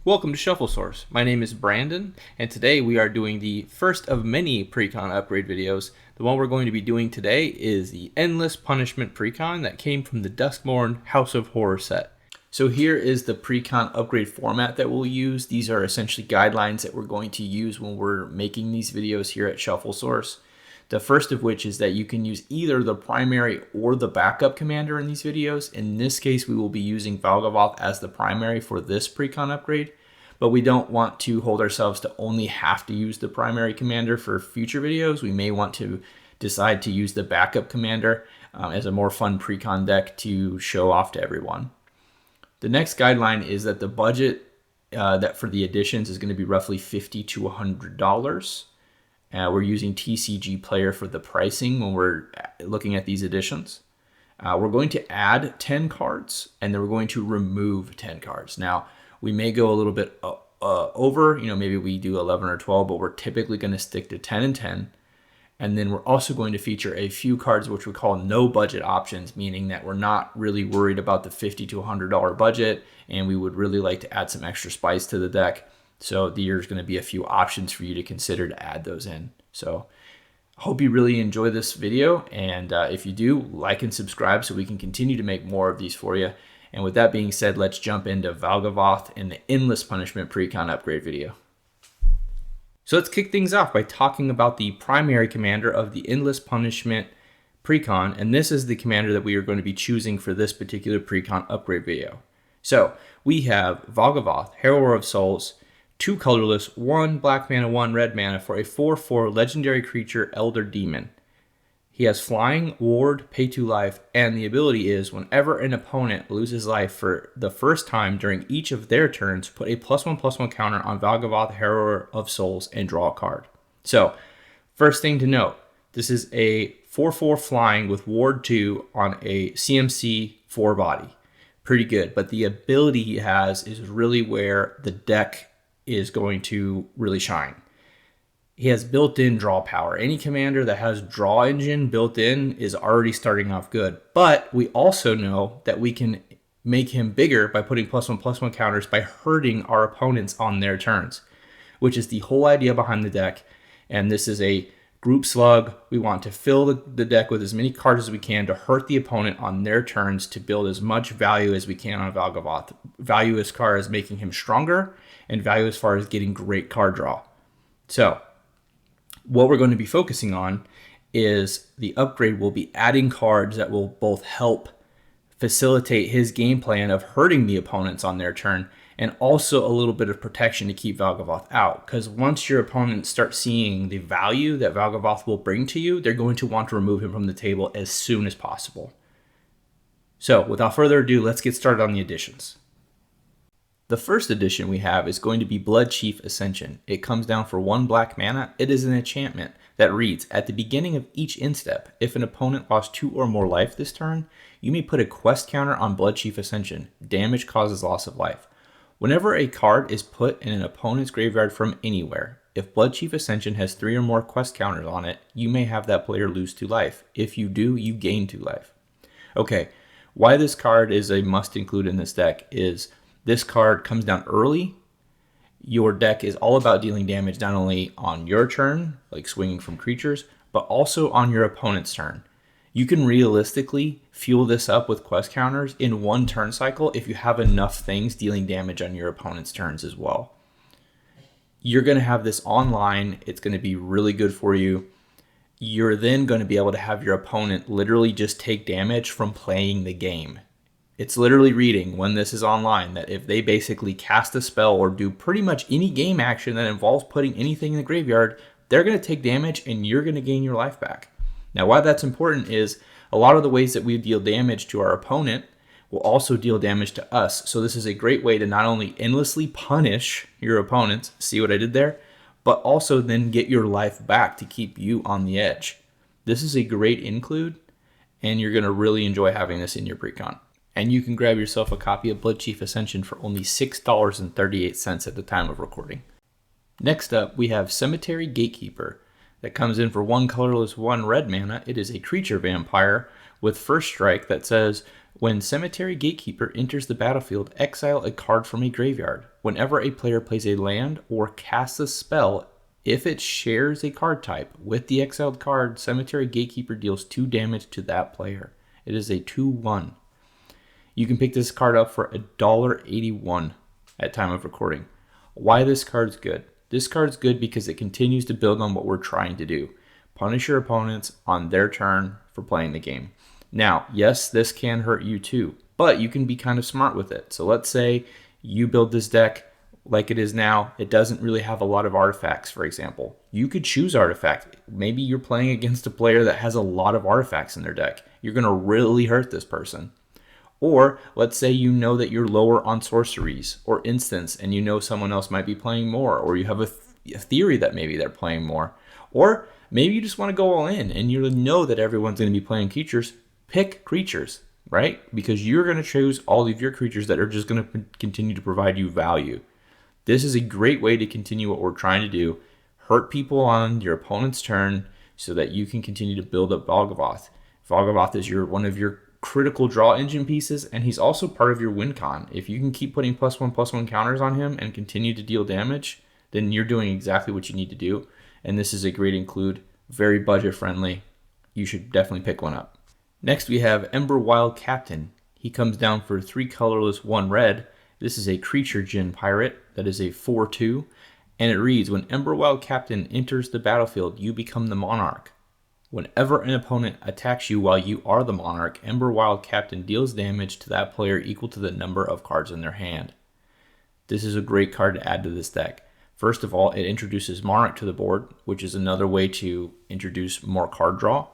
Welcome to Shuffle Source. My name is Brandon, and today we are doing the first of many Precon upgrade videos. The one we're going to be doing today is the Endless Punishment Precon that came from the Duskmourn House of Horror set. So here is the Precon upgrade format that we'll use. These are essentially guidelines that we're going to use when we're making these videos here at Shuffle Source. The first of which is that you can use either the primary or the backup commander in these videos. In this case, we will be using Valgavoth as the primary for this Precon upgrade, but we don't want to hold ourselves to only have to use the primary commander for future videos. We may want to decide to use the backup commander as a more fun Precon deck to show off to everyone. The next guideline is that the budget that for the additions is going to be roughly $50 to $100. We're using TCG Player for the pricing when we're looking at these additions. We're going to add 10 cards, and then we're going to remove 10 cards. Now, we may go a little bit over, maybe we do 11 or 12, but we're typically going to stick to 10 and 10. And then we're also going to feature a few cards which we call no budget options, meaning that we're not really worried about the $50 to $100 budget, and we would really like to add some extra spice to the deck. So there's going to be a few options for you to consider to add those in. So I hope you really enjoy this video, and if you do, like and subscribe so we can continue to make more of these for you. And with that being said, let's jump into Valgavoth in the Endless Punishment Precon upgrade video. So let's kick things off by talking about the primary commander of the Endless Punishment Precon, and this is the commander that we are going to be choosing for this particular Precon upgrade video. So we have Valgavoth, Harrower of Souls, 2 colorless, 1 black mana, 1 red mana for a 4/4 legendary creature Elder Demon. He has flying, ward, pay 2 life, and the ability is whenever an opponent loses life for the first time during each of their turns, put a +1/+1 counter on Valgavoth, Harrower of Souls, and draw a card. So, first thing to note, this is a 4/4 flying with ward 2 on a CMC 4 body. Pretty good, but the ability he has is really where the deck is going to really shine. He has built-in draw power. Any commander that has draw engine built in is already starting off good. But we also know that we can make him bigger by putting +1/+1 counters by hurting our opponents on their turns, which is the whole idea behind the deck. And this is a group slug. We want to fill the deck with as many cards as we can to hurt the opponent on their turns to build as much value as we can on Valgavoth. Value as far as making him stronger, and value as far as getting great card draw. So what we're going to be focusing on is the upgrade will be adding cards that will both help facilitate his game plan of hurting the opponents on their turn, and also a little bit of protection to keep Valgavoth out. Because once your opponents start seeing the value that Valgavoth will bring to you, they're going to want to remove him from the table as soon as possible. So without further ado, let's get started on the additions. The first addition we have is going to be Bloodchief Ascension. It comes down for 1 black mana. It is an enchantment that reads, at the beginning of each instep, if an opponent lost 2 or more life this turn, you may put a quest counter on Bloodchief Ascension. Damage causes loss of life. Whenever a card is put in an opponent's graveyard from anywhere, if Bloodchief Ascension has 3 or more quest counters on it, you may have that player lose 2 life. If you do, you gain 2 life. Okay, why this card is a must include in this deck is this card comes down early. Your deck is all about dealing damage not only on your turn, like swinging from creatures, but also on your opponent's turn. You can realistically fuel this up with quest counters in 1 turn cycle if you have enough things dealing damage on your opponent's turns as well. You're going to have this online. It's going to be really good for you. You're then going to be able to have your opponent literally just take damage from playing the game. It's literally reading when this is online that if they basically cast a spell or do pretty much any game action that involves putting anything in the graveyard, they're going to take damage and you're going to gain your life back. Now, why that's important is a lot of the ways that we deal damage to our opponent will also deal damage to us. So this is a great way to not only endlessly punish your opponents, see what I did there, but also then get your life back to keep you on the edge. This is a great include, and you're going to really enjoy having this in your Precon. And you can grab yourself a copy of Bloodchief Ascension for only $6.38 at the time of recording. Next up, we have Cemetery Gatekeeper. That comes in for 1 colorless, 1 red mana. It is a creature vampire with first strike that says, when Cemetery Gatekeeper enters the battlefield, exile a card from a graveyard. whenever a player plays a land or casts a spell, if it shares a card type with the exiled card, Cemetery Gatekeeper deals 2 damage to that player. It is a 2/1. You can pick this card up for $1.81 at time of recording. Why this card's good? This card's good because it continues to build on what we're trying to do. Punish your opponents on their turn for playing the game. Now, yes, this can hurt you too, but you can be kind of smart with it. So let's say you build this deck like it is now. It doesn't really have a lot of artifacts, for example. You could choose artifact. Maybe you're playing against a player that has a lot of artifacts in their deck. You're going to really hurt this person. Or let's say you know that you're lower on sorceries or instants and you know someone else might be playing more, or you have a theory that maybe they're playing more. Or maybe you just want to go all in and you know that everyone's going to be playing creatures. Pick creatures, right? Because you're going to choose all of your creatures that are just going to continue to provide you value. This is a great way to continue what we're trying to do. Hurt people on your opponent's turn so that you can continue to build up Valgavoth. Valgavoth is one of your critical draw engine pieces, and he's also part of your win con. If you can keep putting +1/+1 counters on him and continue to deal damage, then you're doing exactly what you need to do. And this is a great include, very budget friendly. You should definitely pick one up. Next we have Emberwild Captain. He comes down for 3 colorless, 1 red. This is a creature Djinn pirate that is a 4/2, and it reads, when Emberwild Captain enters the battlefield, you become the monarch. Whenever an opponent attacks you while you are the monarch, Emberwild Captain deals damage to that player equal to the number of cards in their hand. This is a great card to add to this deck. First of all, it introduces Monarch to the board, which is another way to introduce more card draw.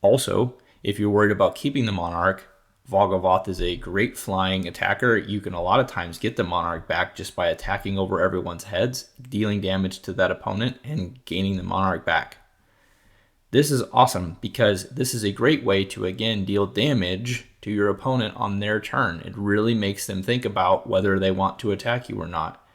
Also, if you're worried about keeping the Monarch, Valgavoth is a great flying attacker. You can a lot of times get the Monarch back just by attacking over everyone's heads, dealing damage to that opponent, and gaining the Monarch back. This is awesome because this is a great way to, again, deal damage to your opponent on their turn. It really makes them think about whether they want to attack you or not.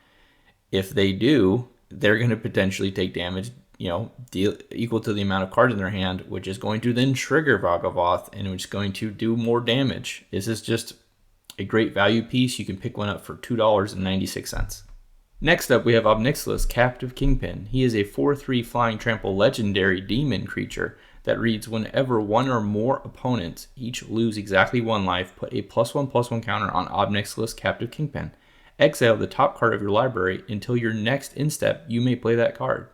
If they do, they're going to potentially take damage, equal to the amount of cards in their hand, which is going to then trigger Valgavoth and which is going to do more damage. This is just a great value piece. You can pick one up for $2.96. Next up, we have Obnixilis, Captive Kingpin. He is a 4/3 flying trample legendary demon creature that reads, whenever one or more opponents each lose exactly 1 life, put a +1/+1 counter on Obnixilis, Captive Kingpin. Exile the top card of your library until your next instep, you may play that card.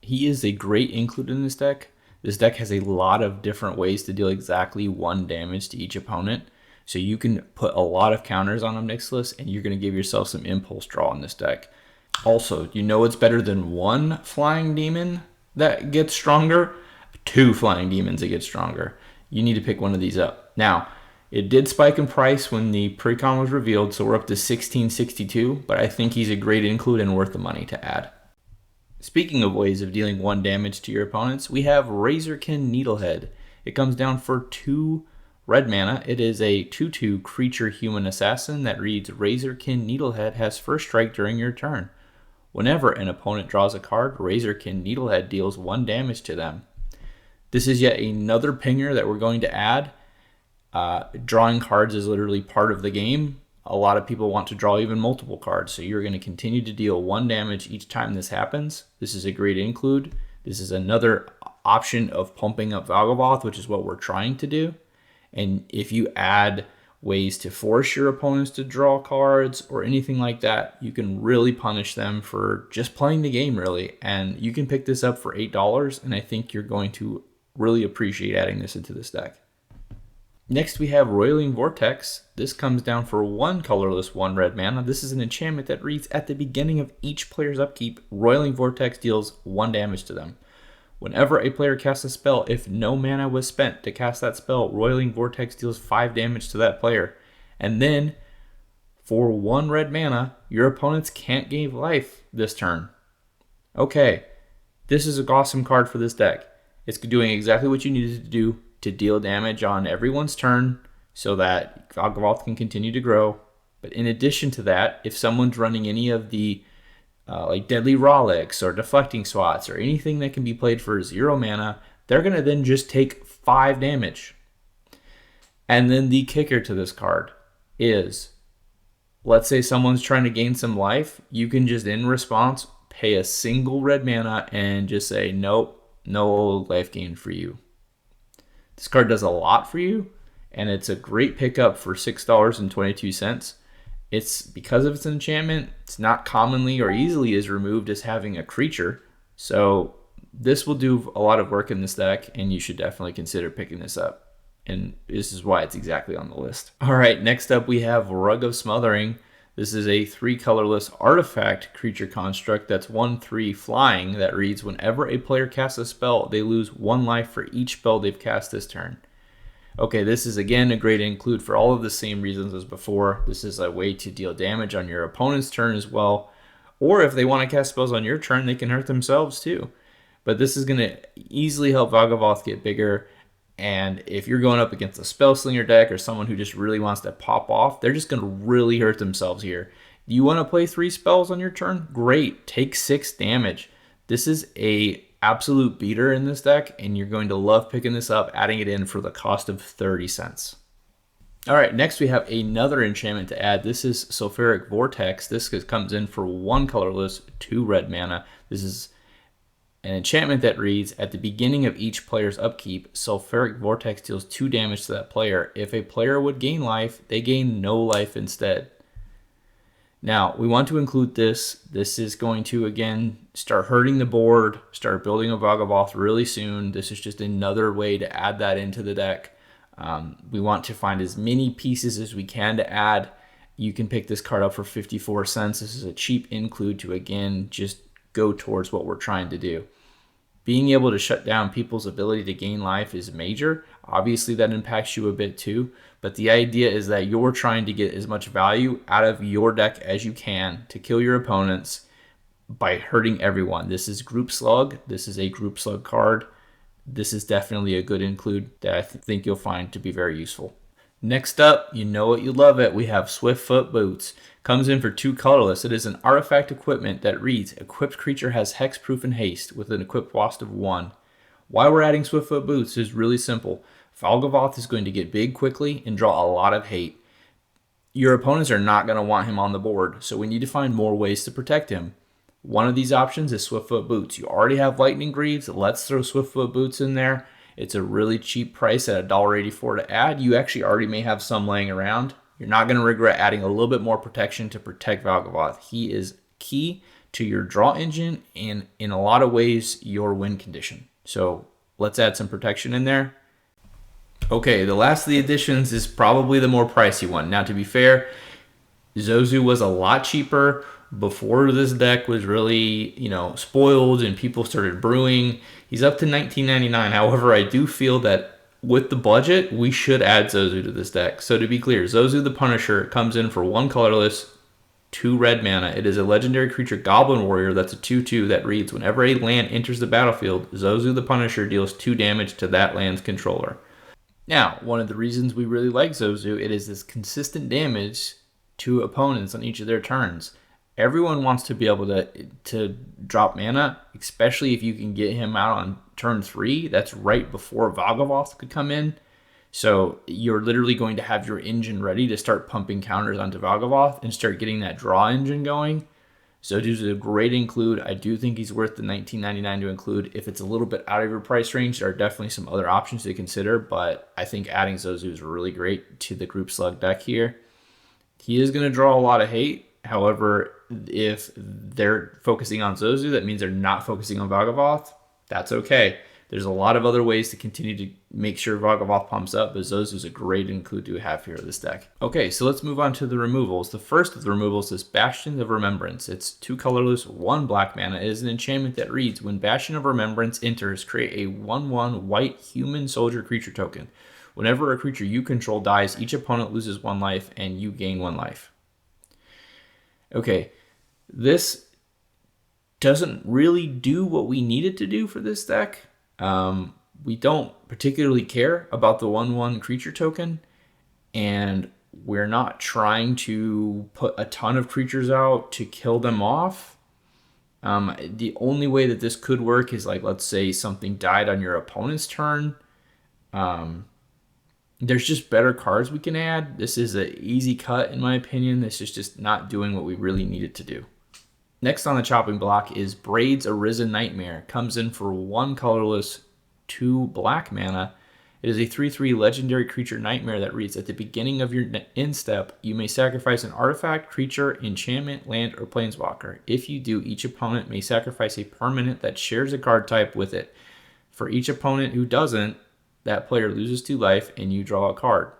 He is a great include in this deck. This deck has a lot of different ways to deal exactly 1 damage to each opponent. So you can put a lot of counters on Obnixilis and you're going to give yourself some impulse draw in this deck. Also, it's better than 1 flying demon that gets stronger, 2 flying demons that get stronger. You need to pick one of these up. Now, it did spike in price when the Precon was revealed, so we're up to $16.62, but I think he's a great include and worth the money to add. Speaking of ways of dealing 1 damage to your opponents, we have Razorkin Needlehead. It comes down for 2 red mana. It is a 2/2 creature human assassin that reads, Razorkin Needlehead has first strike during your turn. Whenever an opponent draws a card, Razorkin Needlehead deals 1 damage to them. This is yet another pinger that we're going to add. Drawing cards is literally part of the game. A lot of people want to draw even multiple cards, so you're going to continue to deal 1 damage each time this happens. This is a great include. This is another option of pumping up Valgavoth, which is what we're trying to do. And if you add ways to force your opponents to draw cards or anything like that, you can really punish them for just playing the game, really. And you can pick this up for $8, and I think you're going to really appreciate adding this into this deck. Next, we have Roiling Vortex. This comes down for 1 colorless, 1 red mana. This is an enchantment that reads, at the beginning of each player's upkeep, Roiling Vortex deals 1 damage to them. Whenever a player casts a spell, if no mana was spent to cast that spell, Roiling Vortex deals 5 damage to that player. And then, for 1 red mana, your opponents can't gain life this turn. Okay, this is an awesome card for this deck. It's doing exactly what you needed to do to deal damage on everyone's turn so that Valgavoth can continue to grow. But in addition to that, if someone's running any of the like Deadly Rollicks or Deflecting Swats or anything that can be played for 0 mana, they're going to then just take 5 damage. And then the kicker to this card is let's say someone's trying to gain some life, you can just in response pay a single red mana and just say, nope, no life gain for you. This card does a lot for you, and it's a great pickup for $6.22. It's because of its enchantment, it's not commonly or easily as removed as having a creature. So this will do a lot of work in this deck, and you should definitely consider picking this up. And this is why it's exactly on the list. All right, next up we have Rug of Smothering. This is a 3 colorless artifact creature construct that's 1/3 flying that reads, whenever a player casts a spell, they lose 1 life for each spell they've cast this turn. Okay, this is again a great include for all of the same reasons as before. This is a way to deal damage on your opponent's turn as well. Or if they want to cast spells on your turn, they can hurt themselves too. But this is going to easily help Valgavoth get bigger. And if you're going up against a Spellslinger deck or someone who just really wants to pop off, they're just going to really hurt themselves here. You want to play 3 spells on your turn? Great. Take 6 damage. This is a absolute beater in this deck, and you're going to love picking this up, adding it in for the cost of 30 cents. All right, next we have another enchantment to add. This is Sulfuric Vortex. This comes in for 1 colorless, 2 red mana. This is an enchantment that reads, at the beginning of each player's upkeep, Sulfuric Vortex deals 2 damage to that player. If a player would gain life, they gain no life instead. Now, we want to include this. This is going to, again, start hurting the board, start building a Valgavoth really soon. This is just another way to add that into the deck. We want to find as many pieces as we can to add. You can pick this card up for 54 cents. This is a cheap include to, again, just go towards what we're trying to do. Being able to shut down people's ability to gain life is major. Obviously, that impacts you a bit too. But the idea is that you're trying to get as much value out of your deck as you can to kill your opponents by hurting everyone. This is Group Slug. This is a Group Slug card. This is definitely a good include that I think you'll find to be very useful. Next up, you know it, you love it, we have Swiftfoot Boots. Comes in for 2 colorless. It is an artifact equipment that reads, equipped creature has hexproof and haste with an equipped cost of 1. Why we're adding Swiftfoot Boots is really simple. Valgavoth is going to get big quickly and draw a lot of hate. Your opponents are not going to want him on the board, so we need to find more ways to protect him. One of these options is Swiftfoot Boots. You already have Lightning Greaves. Let's throw Swiftfoot Boots in there. It's a really cheap price at $1.84 to add. You actually already may have some laying around. You're not going to regret adding a little bit more protection to protect Valgavoth. He is key to your draw engine and in a lot of ways your win condition. So let's add some protection in there. Okay, the last of the additions is probably the more pricey one. Now, to be fair, Zozu was a lot cheaper before this deck was really, spoiled and people started brewing. He's up to $19.99. However, I do feel that with the budget, we should add Zozu to this deck. So to be clear, Zozu the Punisher comes in for 1 colorless, 2 red mana. It is a legendary creature Goblin Warrior that's a 2/2 that reads, whenever a land enters the battlefield, Zozu the Punisher deals 2 damage to that land's controller. Now, one of the reasons we really like Zozu, it is this consistent damage to opponents on each of their turns. Everyone wants to be able to drop mana, especially if you can get him out on turn 3. That's right before Valgavoth could come in. So you're literally going to have your engine ready to start pumping counters onto Valgavoth and start getting that draw engine going. So this is a great include. I do think he's worth the $19.99 to include. If it's a little bit out of your price range, there are definitely some other options to consider, but I think adding Zozu is really great to the Group Slug deck here. He is going to draw a lot of hate. However, if they're focusing on Zozu, that means they're not focusing on Valgavoth. That's okay. There's a lot of other ways to continue to make sure Valgavoth pumps up, but Zozu is a great include to have here in this deck. Okay, so let's move on to the removals. The first of the removals is Bastion of Remembrance. It's 2 colorless, 1 black mana. It is an enchantment that reads, when Bastion of Remembrance enters, create a 1/1 white human soldier creature token. Whenever a creature you control dies, each opponent loses 1 life and you gain 1 life. Okay, this doesn't really do what we need it to do for this deck. We don't particularly care about the 1/1 creature token, and we're not trying to put a ton of creatures out to kill them off. The only way that this could work is, like, let's say something died on your opponent's turn. There's just better cards we can add. This is an easy cut in my opinion. This is just not doing what we really need it to do. Next on the chopping block is Braid's Arisen Nightmare. Comes in for 1 colorless, 2 black mana. It is a 3/3 legendary creature nightmare that reads, at the beginning of your end step, you may sacrifice an artifact, creature, enchantment, land, or planeswalker. If you do, each opponent may sacrifice a permanent that shares a card type with it. For each opponent who doesn't, that player loses 2 life and you draw a card.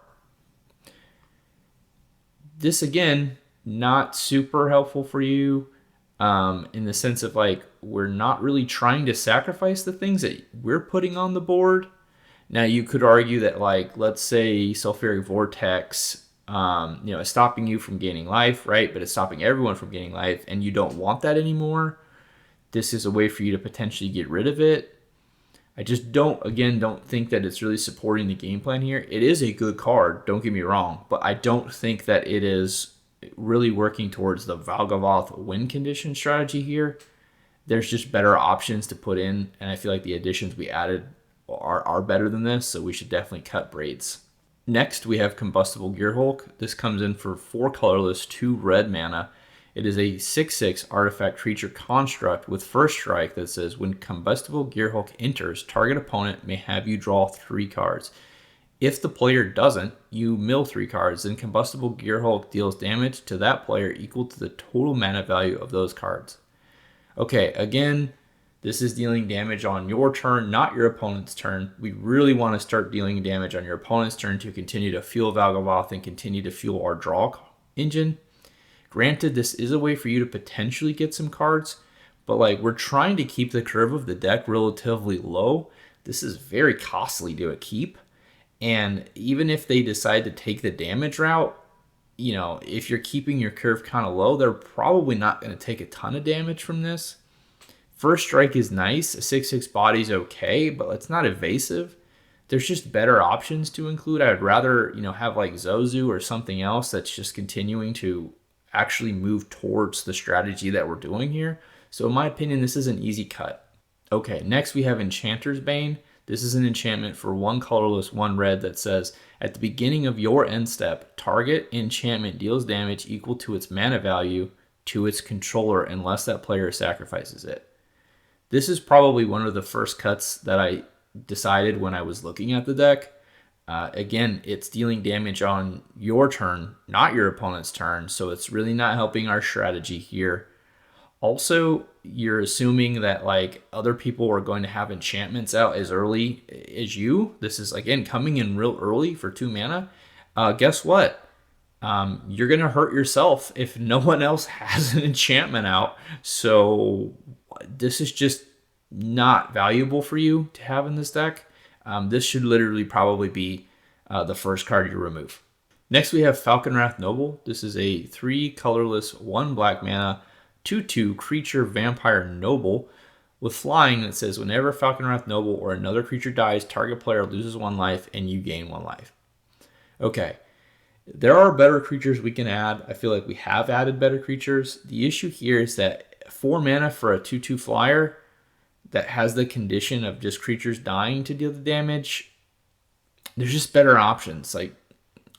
This again, not super helpful for you in the sense of like we're not really trying to sacrifice the things that we're putting on the board. Now you could argue that like let's say Sulfuric Vortex is stopping you from gaining life, right? But it's stopping everyone from gaining life and you don't want that anymore. This is a way for you to potentially get rid of it. I just don't think that it's really supporting the game plan here. It is a good card, don't get me wrong, but I don't think that it is really working towards the Valgavoth win condition strategy here. There's just better options to put in, and I feel like the additions we added are better than this, so we should definitely cut Braids. Next, we have Combustible Gearhulk. This comes in for 4 colorless, 2 red mana. It is a 6/6 artifact creature construct with first strike that says, when Combustible Gearhulk enters, target opponent may have you draw 3 cards. If the player doesn't, you mill 3 cards, then Combustible Gearhulk deals damage to that player equal to the total mana value of those cards. Okay, again, this is dealing damage on your turn, not your opponent's turn. We really want to start dealing damage on your opponent's turn to continue to fuel Valgavoth and continue to fuel our draw engine. Granted, this is a way for you to potentially get some cards, but like we're trying to keep the curve of the deck relatively low. This is very costly to keep. And even if they decide to take the damage route, if you're keeping your curve kind of low, they're probably not going to take a ton of damage from this. First strike is nice. A 6/6 body is okay, but it's not evasive. There's just better options to include. I'd rather, have like Zozu or something else that's just continuing to actually move towards the strategy that we're doing here. So in my opinion, this is an easy cut. Okay, next we have Enchanter's Bane. This is an enchantment for 1 colorless, 1 red that says, at the beginning of your end step, target enchantment deals damage equal to its mana value to its controller unless that player sacrifices it. This is probably one of the first cuts that I decided when I was looking at the deck. Again, it's dealing damage on your turn, not your opponent's turn, so it's really not helping our strategy here. Also, you're assuming that like other people are going to have enchantments out as early as you. This is again coming in real early for 2 mana. Guess what? You're gonna hurt yourself if no one else has an enchantment out. So this is just not valuable for you to have in this deck. This should literally probably be the first card you remove. Next we have Falconwrath Noble. This is a 3 colorless, 1 black mana, 2/2 creature vampire noble with flying that says, whenever Falconwrath Noble or another creature dies, target player loses 1 life and you gain 1 life. Okay, there are better creatures we can add. I feel like we have added better creatures. The issue here is that 4 mana for a 2/2 flyer that has the condition of just creatures dying to deal the damage, there's just better options. Like,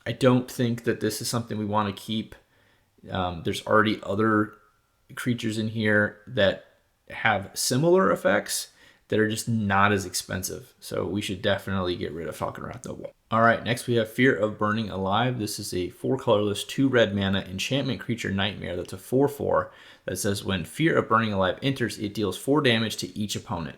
I don't think that this is something we want to keep. There's already other creatures in here that have similar effects that are just not as expensive. So we should definitely get rid of Falconwrath Noble. All right, next we have Fear of Burning Alive. This is a 4 colorless, 2 red mana enchantment creature nightmare that's a 4/4 that says, when Fear of Burning Alive enters, it deals 4 damage to each opponent.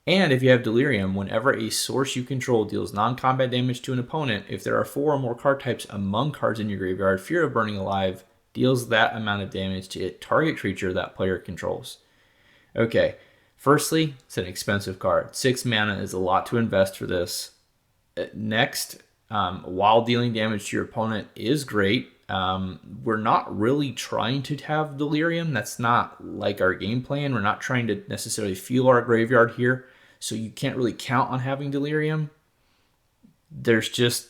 And if you have Delirium, whenever a source you control deals non-combat damage to an opponent, if there are 4 or more card types among cards in your graveyard, Fear of Burning Alive deals that amount of damage to a target creature that player controls. Okay, firstly, it's an expensive card. 6 mana is a lot to invest for this. Next, while dealing damage to your opponent is great, we're not really trying to have Delirium. That's not like our game plan. We're not trying to necessarily fuel our graveyard here, so you can't really count on having Delirium. There's just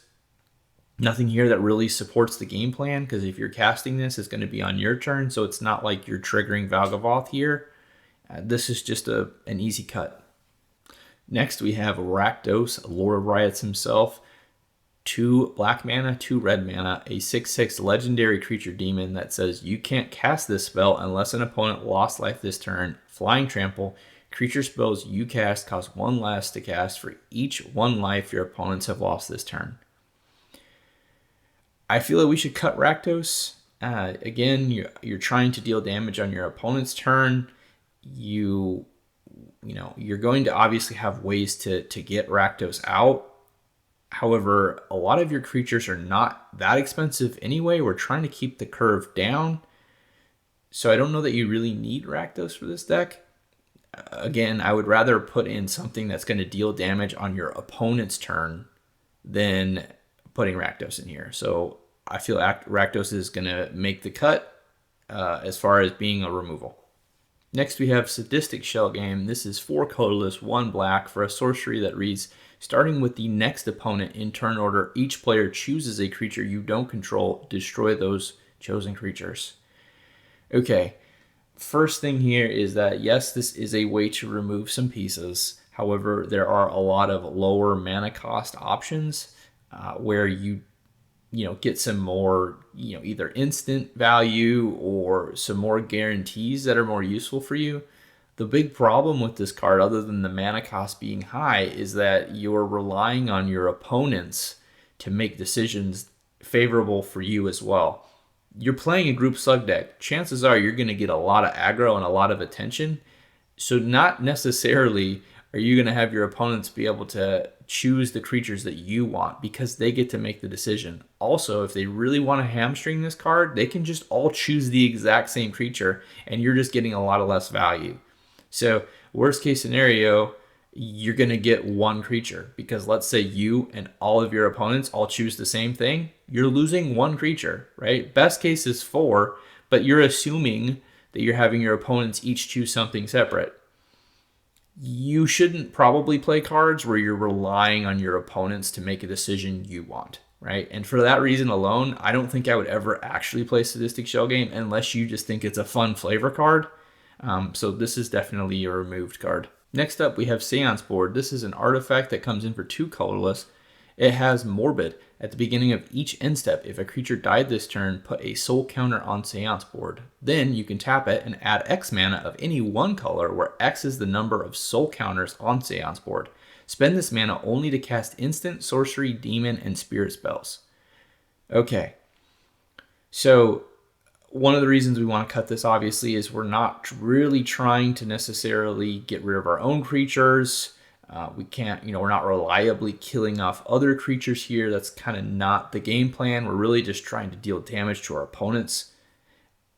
nothing here that really supports the game plan, because if you're casting this, it's going to be on your turn, so it's not like you're triggering Valgavoth here. This is just an easy cut. Next, we have Rakdos, Lord of Riots himself. 2 black mana, 2 red mana, a 6/6 legendary creature demon that says you can't cast this spell unless an opponent lost life this turn. Flying trample. Creature spells you cast cost 1 less to cast for each 1 life your opponents have lost this turn. I feel like we should cut Rakdos. Again, you're trying to deal damage on your opponent's turn. You're going to obviously have ways to get Rakdos out. However, a lot of your creatures are not that expensive anyway. We're trying to keep the curve down. So I don't know that you really need Rakdos for this deck. Again, I would rather put in something that's going to deal damage on your opponent's turn than putting Rakdos in here. So I feel Rakdos is going to make the cut as far as being a removal. Next we have Sadistic Shell Game. This is 4 colorless, 1 black for a sorcery that reads, starting with the next opponent in turn order, each player chooses a creature you don't control, destroy those chosen creatures. Okay, first thing here is that yes, this is a way to remove some pieces. However, there are a lot of lower mana cost options where you get some more, either instant value or some more guarantees that are more useful for you. The big problem with this card, other than the mana cost being high, is that you're relying on your opponents to make decisions favorable for you as well. You're playing a group slug deck. Chances are you're going to get a lot of aggro and a lot of attention. So not necessarily are you going to have your opponents be able to choose the creatures that you want, because they get to make the decision. Also, if they really want to hamstring this card, they can just all choose the exact same creature and you're just getting a lot of less value. So worst case scenario, you're going to get 1 creature, because let's say you and all of your opponents all choose the same thing. You're losing 1 creature, right? Best case is 4, but you're assuming that you're having your opponents each choose something separate. You shouldn't probably play cards where you're relying on your opponents to make a decision you want, right? And for that reason alone, I don't think I would ever actually play Sadistic Shell Game unless you just think it's a fun flavor card. So this is definitely a removed card. Next up, we have Seance Board. This is an artifact that comes in for 2 colorless. It has Morbid. At the beginning of each end step, if a creature died this turn, put a soul counter on Seance Board. Then you can tap it and add X mana of any 1 color, where X is the number of soul counters on Seance Board. Spend this mana only to cast instant, sorcery, demon, and spirit spells. Okay. So one of the reasons we want to cut this, obviously, is we're not really trying to necessarily get rid of our own creatures. We can't, we're not reliably killing off other creatures here. That's kind of not the game plan. We're really just trying to deal damage to our opponents.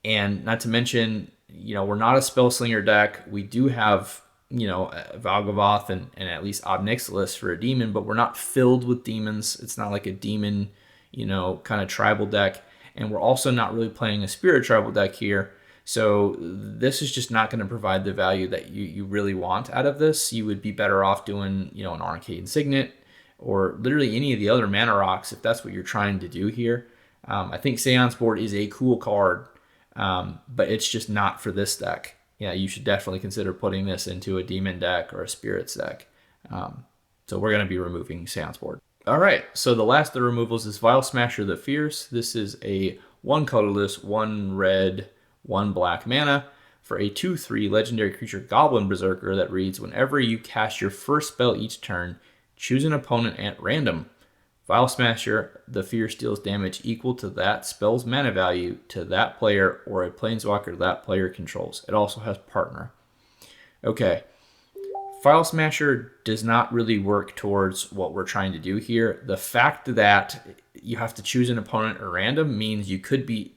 And not to mention, we're not a spell slinger deck. We do have, Valgavoth and at least Ob Nixilis for a demon, but we're not filled with demons. It's not like a demon, kind of tribal deck. And we're also not really playing a spirit tribal deck here. So this is just not going to provide the value that you really want out of this. You would be better off doing, an Arcane Signet or literally any of the other mana rocks if that's what you're trying to do here. I think Seance Board is a cool card, but it's just not for this deck. Yeah, you should definitely consider putting this into a demon deck or a spirits deck. So we're going to be removing Seance Board. All right, so the last of the removals is Vile Smasher the Fierce. This is a 1 colorless, 1 red, 1 black mana for a 2/3 legendary creature Goblin Berserker that reads, whenever you cast your first spell each turn, choose an opponent at random. Vile Smasher the Fierce deals damage equal to that spell's mana value to that player or a planeswalker that player controls. It also has partner. Okay. Vile Smasher does not really work towards what we're trying to do here. The fact that you have to choose an opponent at random means you could be,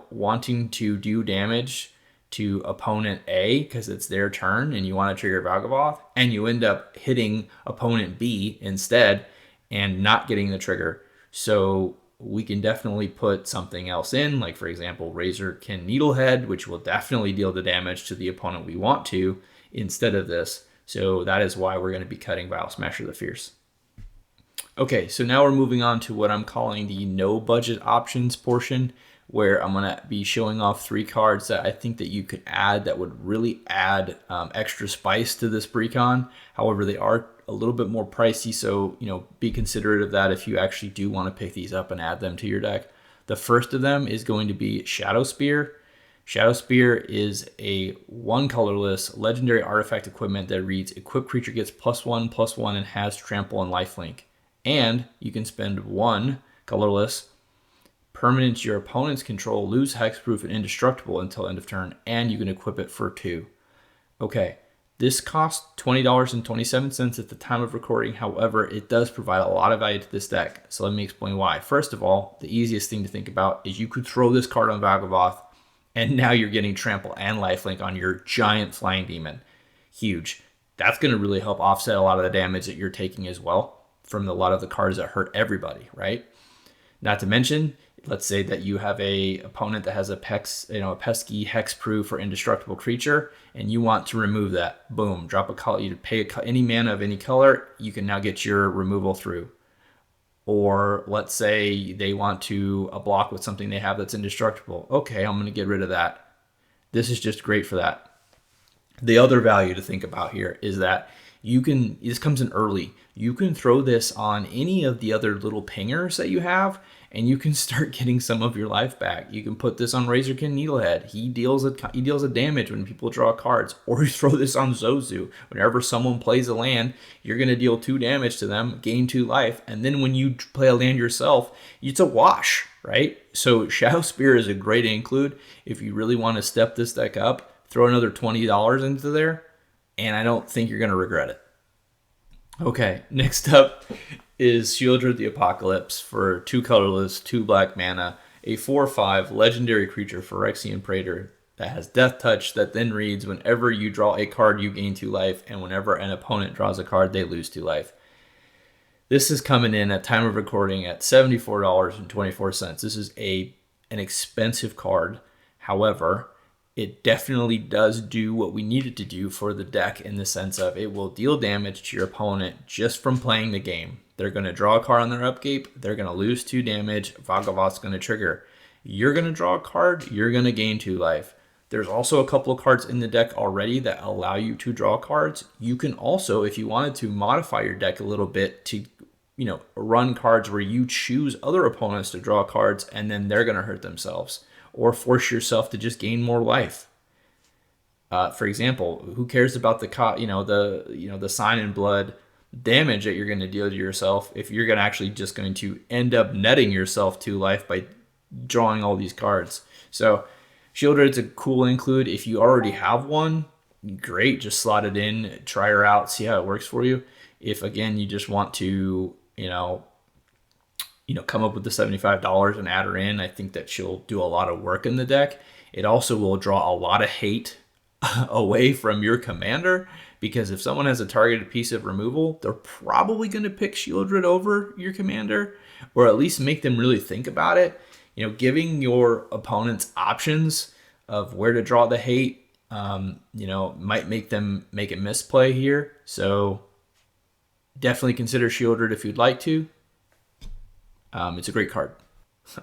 wanting to do damage to opponent A because it's their turn and you want to trigger Valgavoth, and you end up hitting opponent B instead and not getting the trigger. So we can definitely put something else in, like for example, Razorkin Needlehead, which will definitely deal the damage to the opponent we want to instead of this. So that is why we're going to be cutting Vile Smasher the Fierce. Okay, so now we're moving on to what I'm calling the no budget options portion, where I'm going to be showing off 3 cards that I think that you could add that would really add extra spice to this Precon. However, they are a little bit more pricey, so be considerate of that if you actually do want to pick these up and add them to your deck. The first of them is going to be Shadow Spear. Shadow Spear is a 1 colorless legendary artifact equipment that reads, equipped creature gets +1/+1 and has trample and lifelink. And you can spend 1 colorless permanents your opponents control lose hexproof and indestructible until end of turn, and you can equip it for 2. Okay, this costs $20.27 at the time of recording. However, it does provide a lot of value to this deck. So let me explain why. First of all, the easiest thing to think about is you could throw this card on Valgavoth, and now you're getting trample and lifelink on your giant flying demon. Huge. That's going to really help offset a lot of the damage that you're taking as well from a lot of the cards that hurt everybody, right? Not to mention, let's say that you have a opponent that has a pesky hexproof or indestructible creature, and you want to remove that. Boom, drop a color. You pay any mana of any color, you can now get your removal through. Or let's say they want to block with something they have that's indestructible. Okay, I'm going to get rid of that. This is just great for that. The other value to think about here is that this comes in early. You can throw this on any of the other little pingers that you have, and you can start getting some of your life back. You can put this on Razorkin Needlehead. He deals a damage when people draw cards. Or you throw this on Zozu. Whenever someone plays a land, you're going to deal 2 damage to them, gain 2 life, and then when you play a land yourself, it's a wash, right? So Shadow Spear is a great include if you really want to step this deck up. Throw another $20 into there, and I don't think you're going to regret it. Okay, next up is Shieldred the Apocalypse for 2 colorless, 2 black mana, a 4/5 legendary creature for Phyrexian Praetor that has Death Touch that then reads, whenever you draw a card, you gain 2 life, and whenever an opponent draws a card, they lose 2 life. This is coming in at time of recording at $74.24. This is an expensive card. However, it definitely does do what we need it to do for the deck in the sense of it will deal damage to your opponent just from playing the game. They're going to draw a card on their upkeep. They're going to lose 2 damage. Valgavoth's going to trigger. You're going to draw a card. You're going to gain 2 life. There's also a couple of cards in the deck already that allow you to draw cards. You can also, if you wanted to, modify your deck a little bit to run cards where you choose other opponents to draw cards and then they're going to hurt themselves. Or force yourself to just gain more life. For example, who cares about the sign in blood damage that you're going to deal to yourself if you're just going to end up netting yourself 2 life by drawing all these cards? So Shieldred's a cool include. If you already have one, great, just slot it in, try her out, see how it works for you. If again you just want to come up with the $75 and add her in, I think that she'll do a lot of work in the deck. It also will draw a lot of hate away from your commander, because if someone has a targeted piece of removal, they're probably going to pick Shieldred over your commander, or at least make them really think about it. Giving your opponents options of where to draw the hate, might make them make a misplay here. So definitely consider Shieldred if you'd like to. It's a great card.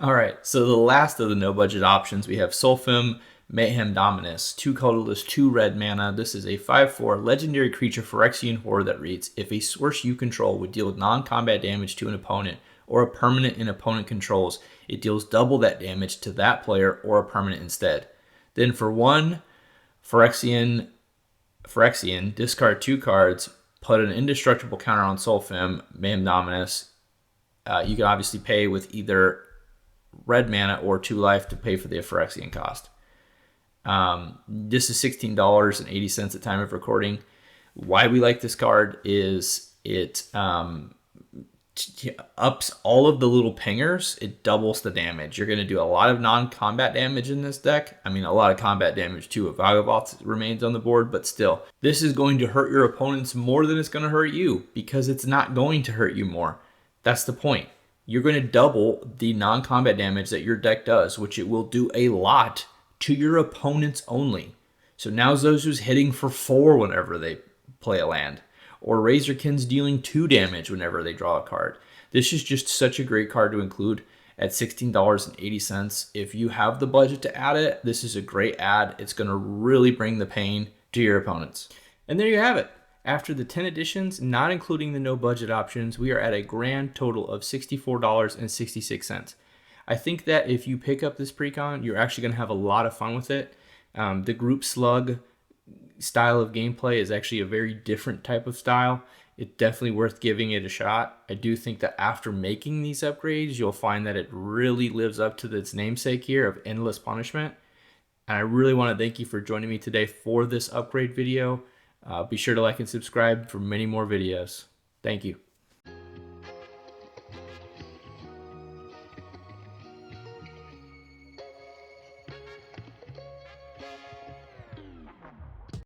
All right, so the last of the no budget options, we have Sulfim Mayhem Dominus, 2 colorless, 2 red mana. This is a 5/4 legendary creature Phyrexian Horror that reads, if a source you control would deal non-combat damage to an opponent or a permanent an opponent controls, it deals double that damage to that player or a permanent instead. Then for 1 Phyrexian, discard 2 cards, put an indestructible counter on Sulfim Mayhem Dominus. You can obviously pay with either red mana or 2 life to pay for the Phyrexian cost. This is $16.80 at time of recording. Why we like this card is it ups all of the little pingers. It doubles the damage. You're going to do a lot of non-combat damage in this deck. I mean, a lot of combat damage too if Valgavoth remains on the board, but still. This is going to hurt your opponents more than it's going to hurt you, because it's not going to hurt you more. That's the point. You're going to double the non-combat damage that your deck does, which it will do a lot to your opponents only. So now Zozu's hitting for 4 whenever they play a land, or Razorkin's dealing 2 damage whenever they draw a card. This is just such a great card to include. at $16.80. If you have the budget to add it, this is a great ad. It's going to really bring the pain to your opponents. And there you have it. After the 10 editions, not including the no budget options, we are at a grand total of $64.66. I think that if you pick up this Precon, you're actually going to have a lot of fun with it. The group slug style of gameplay is actually a very different type of style. It's definitely worth giving it a shot. I do think that after making these upgrades, you'll find that it really lives up to its namesake here of Endless Punishment. And I really want to thank you for joining me today for this upgrade video. Be sure to like and subscribe for many more videos. Thank you.